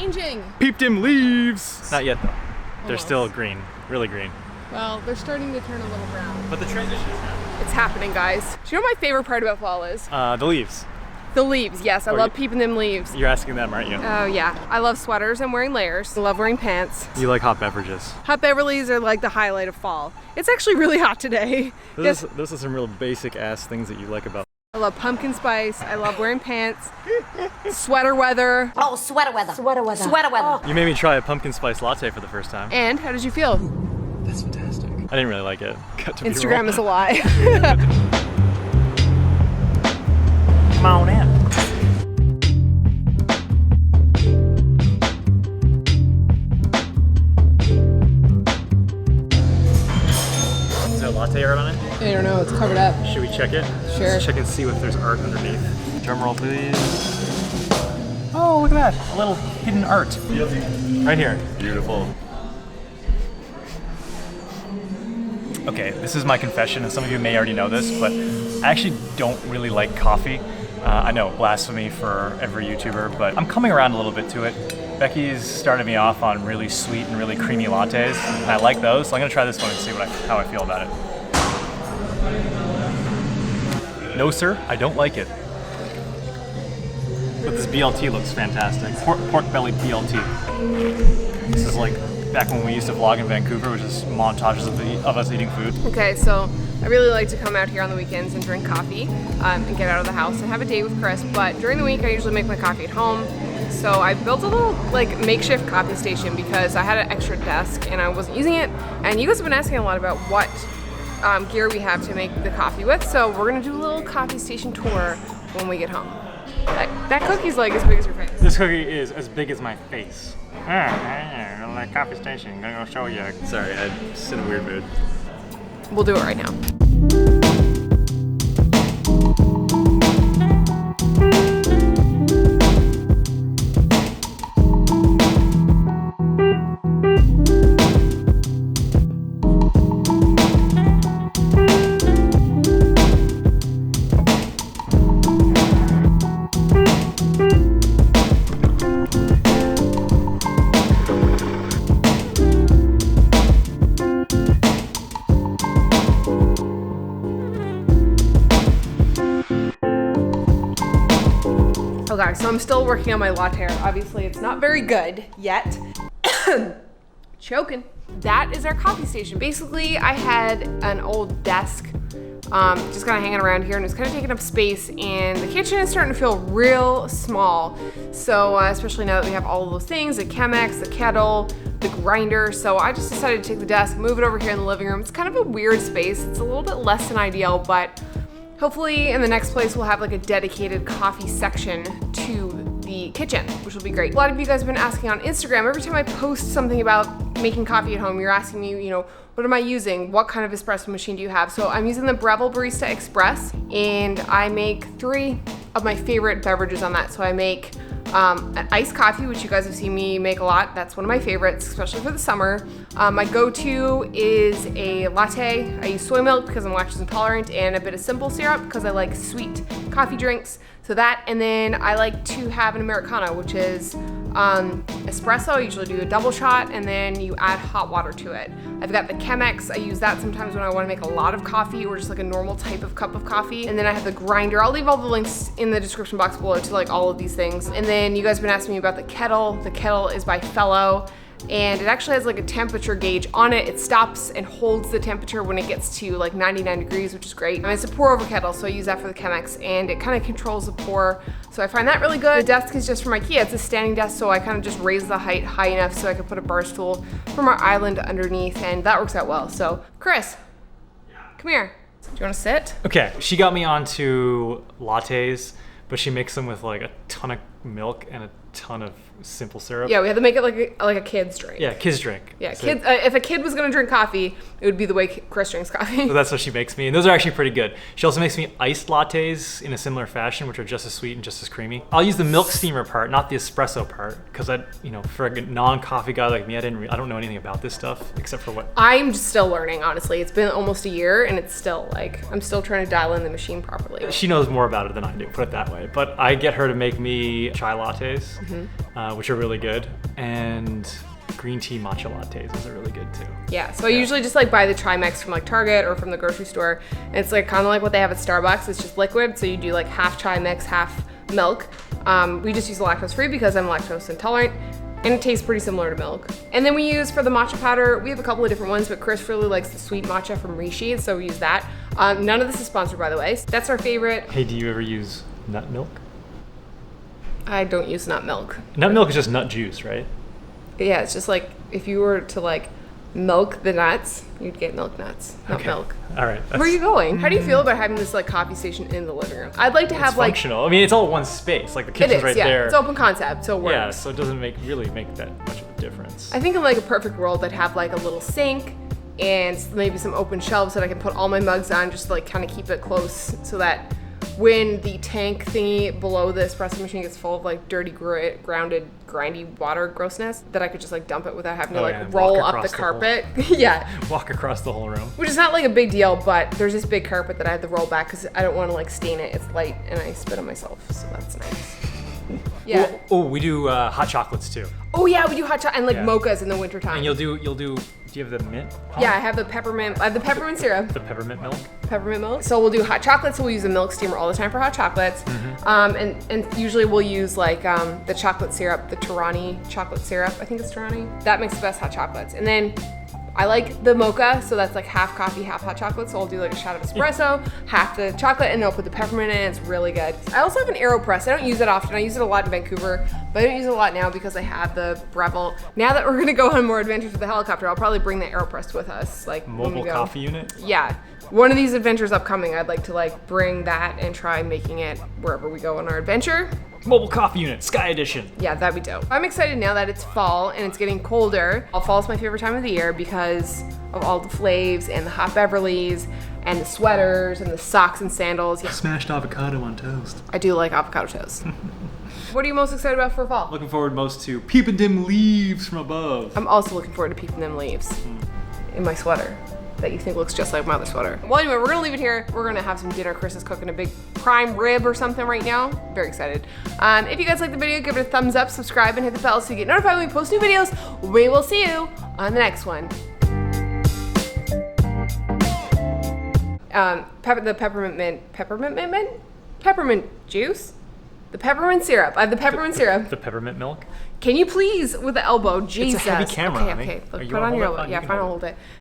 changing. Peep them leaves. Not yet though. They're Almost. still green, really green. Well, they're starting to turn a little brown. But the transition is happening. It's happening, guys. Do you know what my favorite part about fall is? The leaves. The leaves, yes. I love peeping them leaves. You're asking them, aren't you? Oh, yeah. I love sweaters and wearing layers. I love wearing pants. You like hot beverages. Hot beverlies are like the highlight of fall. It's actually really hot today. Those are some real basic ass things that you like about. I love pumpkin spice. I love wearing pants. Sweater weather. Oh, sweater weather. Sweater weather. Sweater weather. You made me try a pumpkin spice latte for the first time. And how did you feel? That's fantastic. I didn't really like it. Instagram is a lie. Come on in. Is there latte art on it? I don't know. It's covered up. Should we check it? Sure. Let's check and see if there's art underneath. Drum roll, please. Oh, look at that. A little hidden art. Right here. Beautiful. Okay, this is my confession, and some of you may already know this, but I actually don't really like coffee. I know, blasphemy for every YouTuber, but I'm coming around a little bit to it. Becky's started me off on really sweet and really creamy lattes, and I like those, so I'm gonna try this one and see how I feel about it. No sir, I don't like it. But this BLT looks fantastic. Pork belly BLT. This is like back when we used to vlog in Vancouver, which is montages of us eating food. Okay, so I really like to come out here on the weekends and drink coffee and get out of the house and have a date with Chris, but during the week I usually make my coffee at home. So I built a little makeshift coffee station because I had an extra desk and I wasn't using it, and you guys have been asking a lot about what gear we have to make the coffee with, so we're gonna do a little coffee station tour when we get home. That cookie's like as big as your face. This cookie is as big as my face. Like coffee station, I'm gonna go show you. Sorry, I'm just in a weird mood. We'll do it right now. Okay, so I'm still working on my latte art. Obviously, it's not very good yet. Choking. That is our coffee station. Basically, I had an old desk just kind of hanging around here, and it's kind of taking up space, and the kitchen is starting to feel real small. So especially now that we have all of those things, the Chemex, the kettle, the grinder. So I just decided to take the desk, move it over here in the living room. It's kind of a weird space. It's a little bit less than ideal, but hopefully in the next place we'll have like a dedicated coffee section to the kitchen, which will be great. A lot of you guys have been asking on Instagram, every time I post something about making coffee at home, you're asking me, what am I using? What kind of espresso machine do you have? So I'm using the Breville Barista Express, and I make 3 of my favorite beverages on that. So I make an iced coffee, which you guys have seen me make a lot. That's one of my favorites, especially for the summer. My go-to is a latte. I use soy milk because I'm lactose intolerant, and a bit of simple syrup because I like sweet coffee drinks. So that, and then I like to have an Americano, which is espresso. I usually do a double shot, and then you add hot water to it. I've got the Chemex. I use that sometimes when I want to make a lot of coffee or just like a normal type of cup of coffee. And then I have the grinder. I'll leave all the links in the description box below to like all of these things. And then you guys have been asking me about the kettle. The kettle is by Fellow, and it actually has like a temperature gauge on it. It stops and holds the temperature when it gets to like 99 degrees, which is great. And it's a pour over kettle, so I use that for the Chemex, and it kind of controls the pour. So I find that really good. The desk is just from IKEA. It's a standing desk, so I kind of just raise the height high enough so I can put a bar stool from our island underneath, and that works out well. So Chris, come here. Do you want to sit? Okay, she got me onto lattes, but she makes them with like a ton of milk and a ton of simple syrup. Yeah, we had to make it like a kid's drink. Yeah, kids drink. Yeah, so kids. If a kid was gonna drink coffee, it would be the way Chris drinks coffee. So that's what she makes me, and those are actually pretty good. She also makes me iced lattes in a similar fashion, which are just as sweet and just as creamy. I'll use the milk steamer part, not the espresso part, because for a non-coffee guy like me, I don't know anything about this stuff except for what. I'm still learning, honestly. It's been almost a year, and it's still I'm still trying to dial in the machine properly. She knows more about it than I do, put it that way. But I get her to make me chai lattes, which are really good, and green tea matcha lattes. Those are really good too. Yeah, so I usually just like buy the Trimix from like Target or from the grocery store. And it's like kind of like what they have at Starbucks. It's just liquid. So you do like half Trimix, half milk. We just use lactose free because I'm lactose intolerant. And it tastes pretty similar to milk. And then we use for the matcha powder, we have a couple of different ones, but Chris really likes the sweet matcha from Rishi, so we use that. None of this is sponsored, by the way. That's our favorite. Hey, do you ever use nut milk? I don't use nut milk. Nut milk is just nut juice, right? Yeah, it's just like if you were to like milk the nuts, you'd get milk nuts, not milk. All right. Where are you going? How do you feel about having this like coffee station in the living room? I'd like to have like functional. I mean, it's all one space. Like the kitchen's right there. It's open concept, so it works. Yeah, so it doesn't really make that much of a difference. I think in like a perfect world, I'd have like a little sink and maybe some open shelves that I can put all my mugs on, just to, like kind of keep it close, so that when the tank thingy below the espresso machine gets full of like dirty, grounded, grindy water grossness, that I could just like dump it without having to like roll up the carpet. Yeah. Walk across the whole room. Which is not like a big deal, but there's this big carpet that I have to roll back because I don't want to like stain it. It's light and I spit on myself, so that's nice. Yeah. Oh, we do hot chocolates too. Oh yeah, we do hot chocolate and like mochas in the wintertime. And you'll do. Do you have the mint? Yeah, I have the peppermint. I have the peppermint syrup. The peppermint milk. Peppermint milk. So we'll do hot chocolates. So we'll use a milk steamer all the time for hot chocolates. And usually we'll use like the chocolate syrup, the Torani chocolate syrup. I think it's Torani. That makes the best hot chocolates. And then I like the mocha, so that's like half coffee, half hot chocolate. So I'll do like a shot of espresso, half the chocolate, and then I'll put the peppermint in. It's really good. I also have an AeroPress. I don't use it often. I use it a lot in Vancouver, but I don't use it a lot now because I have the Breville. Now that we're gonna go on more adventures with the helicopter, I'll probably bring the AeroPress with us. Like mobile coffee unit? Yeah. One of these adventures upcoming, I'd like to like bring that and try making it wherever we go on our adventure. Mobile coffee unit, Sky Edition. Yeah, that'd be dope. I'm excited now that it's fall and it's getting colder. Fall is my favorite time of the year because of all the flaves and the hot beverlies and the sweaters and the socks and sandals. Yeah. Smashed avocado on toast. I do like avocado toast. What are you most excited about for fall? Looking forward most to peeping dim leaves from above. I'm also looking forward to peeping them leaves in my sweater that you think looks just like my other sweater. Well, anyway, we're gonna leave it here. We're gonna have some dinner. Chris is cooking a big prime rib or something right now. Very excited. If you guys like the video, give it a thumbs up, subscribe, and hit the bell so you get notified when we post new videos. We will see you on the next one. The peppermint juice? The peppermint syrup. I have the peppermint syrup. The peppermint milk? Can you please, with the elbow, Jesus. It's a heavy camera, Okay. honey. Look, put it on your elbow. Yeah, fine, I'll hold it.